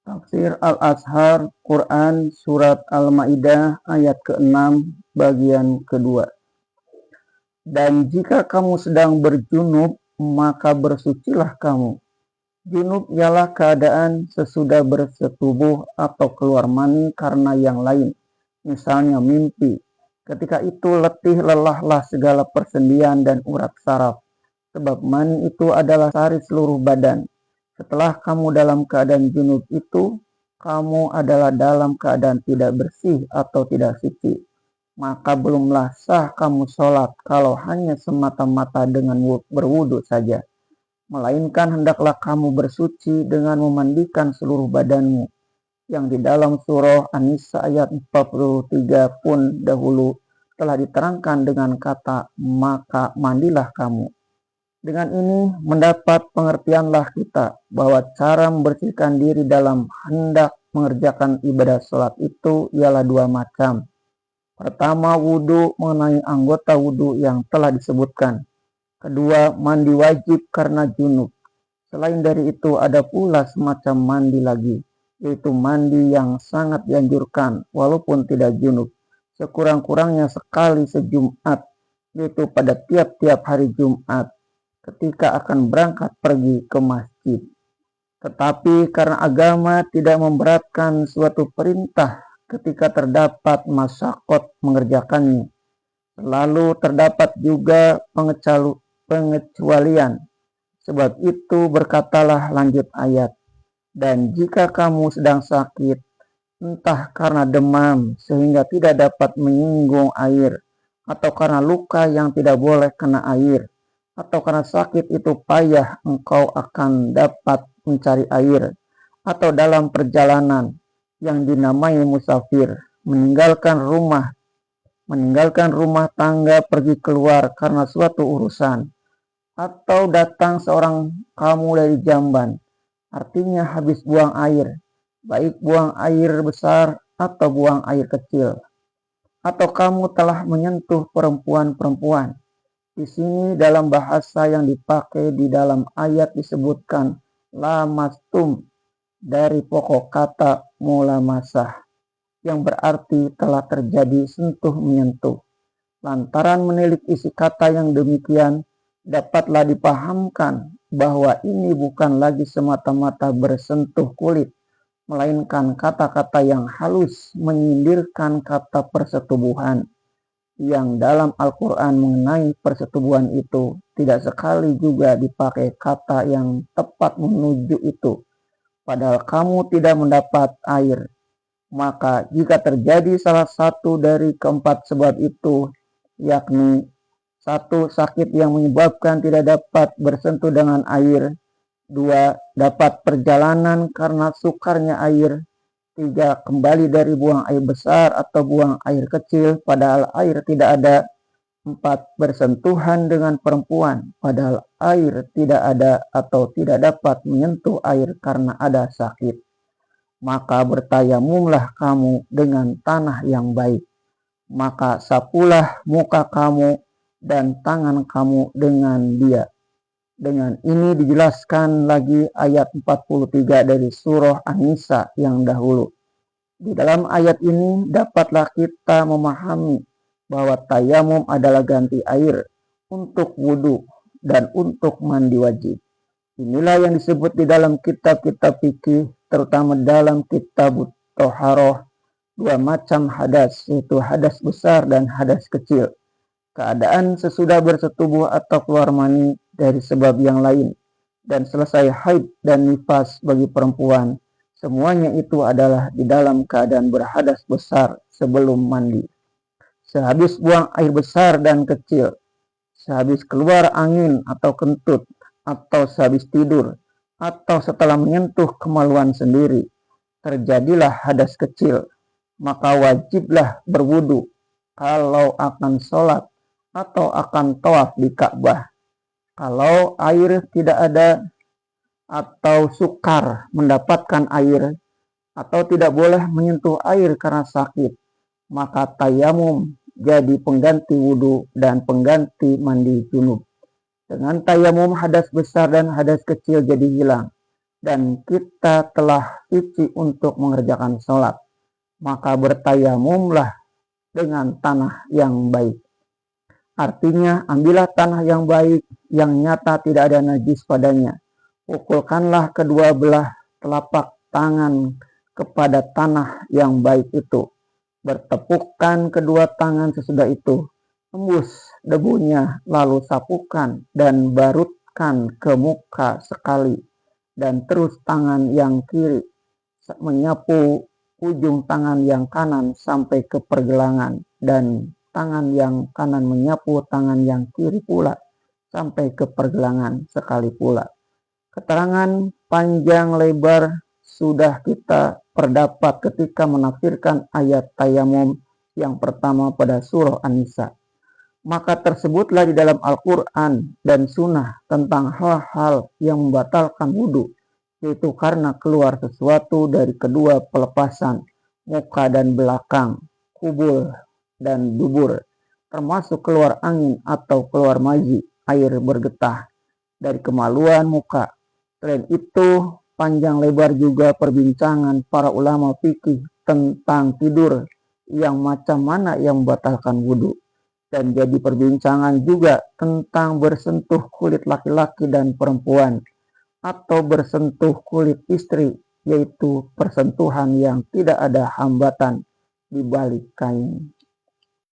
Tafsir Al-Azhar Quran Surat Al-Ma'idah ayat ke-6 bagian kedua. Dan jika kamu sedang berjunub, maka bersucilah kamu. Junub ialah keadaan sesudah bersetubuh atau keluar mani karena yang lain, misalnya mimpi. Ketika itu letih lelahlah segala persendian dan urat saraf, sebab mani itu adalah sari seluruh badan. Setelah kamu dalam keadaan junub itu, kamu adalah dalam keadaan tidak bersih atau tidak suci. Maka belumlah sah kamu sholat kalau hanya semata-mata dengan berwudu saja. Melainkan hendaklah kamu bersuci dengan memandikan seluruh badanmu. Yang di dalam surah An-Nisa ayat 43 pun dahulu telah diterangkan dengan kata, maka mandilah kamu. Dengan ini mendapat pengertianlah kita bahwa cara membersihkan diri dalam hendak mengerjakan ibadah sholat itu ialah dua macam. Pertama, wudu mengenai anggota wudu yang telah disebutkan. Kedua, mandi wajib karena junub. Selain dari itu ada pula semacam mandi lagi, yaitu mandi yang sangat dianjurkan walaupun tidak junub. Sekurang-kurangnya sekali sejumat, yaitu pada tiap-tiap hari Jumat, ketika akan berangkat pergi ke masjid. Tetapi karena agama tidak memberatkan suatu perintah ketika terdapat masyakot mengerjakannya, lalu terdapat juga pengecualian. Sebab itu berkatalah lanjut ayat, dan jika kamu sedang sakit, entah karena demam sehingga tidak dapat menyinggung air, atau karena luka yang tidak boleh kena air, atau karena sakit itu payah engkau akan dapat mencari air, atau dalam perjalanan yang dinamai musafir, meninggalkan rumah tangga pergi keluar karena suatu urusan, atau datang seorang kamu dari jamban, artinya habis buang air, baik buang air besar atau buang air kecil, atau kamu telah menyentuh perempuan-perempuan. Di sini dalam bahasa yang dipakai di dalam ayat disebutkan lamastum dari pokok kata mulamasah yang berarti telah terjadi sentuh menyentuh. Lantaran menilik isi kata yang demikian, dapatlah dipahamkan bahwa ini bukan lagi semata-mata bersentuh kulit, melainkan kata-kata yang halus menyindirkan kata persetubuhan. Yang dalam Al-Quran mengenai persetubuhan itu tidak sekali juga dipakai kata yang tepat menuju itu, padahal kamu tidak mendapat air. Maka jika terjadi salah satu dari keempat sebab itu, yakni satu, sakit yang menyebabkan tidak dapat bersentuh dengan air. Dua, dapat perjalanan karena sukarnya air. Tiga, kembali dari buang air besar atau buang air kecil padahal air tidak ada. Empat, bersentuhan dengan perempuan padahal air tidak ada atau tidak dapat menyentuh air karena ada sakit. Maka bertayamumlah kamu dengan tanah yang baik. Maka sapulah muka kamu dan tangan kamu dengan dia. Dengan ini dijelaskan lagi ayat 43 dari surah An-Nisa yang dahulu. Di dalam ayat ini dapatlah kita memahami bahwa tayamum adalah ganti air untuk wudu dan untuk mandi wajib. Inilah yang disebut di dalam kitab-kitab fikih, terutama dalam kitab Thaharah, dua macam hadas, yaitu hadas besar dan hadas kecil. Keadaan sesudah bersetubuh atau keluar mani dari sebab yang lain, dan selesai haid dan nifas bagi perempuan, semuanya itu adalah di dalam keadaan berhadas besar sebelum mandi. Sehabis buang air besar dan kecil, sehabis keluar angin atau kentut, atau sehabis tidur, atau setelah menyentuh kemaluan sendiri, terjadilah hadas kecil, maka wajiblah berwudu kalau akan sholat atau akan tawaf di Ka'bah. Kalau air tidak ada atau sukar mendapatkan air atau tidak boleh menyentuh air karena sakit, maka tayamum jadi pengganti wudu dan pengganti mandi junub. Dengan tayamum hadas besar dan hadas kecil jadi hilang, dan kita telah suci untuk mengerjakan sholat, maka bertayamumlah dengan tanah yang baik. Artinya, ambillah tanah yang baik, yang nyata tidak ada najis padanya. Pukulkanlah kedua belah telapak tangan kepada tanah yang baik itu. Bertepukkan kedua tangan sesudah itu. Hembus debunya, lalu sapukan dan barutkan ke muka sekali. Dan terus tangan yang kiri menyapu ujung tangan yang kanan sampai ke pergelangan, dan tangan yang kanan menyapu tangan yang kiri pula sampai ke pergelangan sekali pula. Keterangan panjang lebar sudah kita perdapat ketika menafsirkan ayat tayamum yang pertama pada surah An-Nisa. Maka tersebutlah di dalam Al-Quran dan Sunnah tentang hal-hal yang membatalkan wudhu, yaitu karena keluar sesuatu dari kedua pelepasan muka dan belakang, kubul dan dubur, termasuk keluar angin atau keluar mazi, air bergetah dari kemaluan muka. Selain itu, panjang lebar juga perbincangan para ulama fikih tentang tidur yang macam mana yang membatalkan wudhu. Dan jadi perbincangan juga tentang bersentuh kulit laki-laki dan perempuan, atau bersentuh kulit istri, yaitu persentuhan yang tidak ada hambatan di balik kain.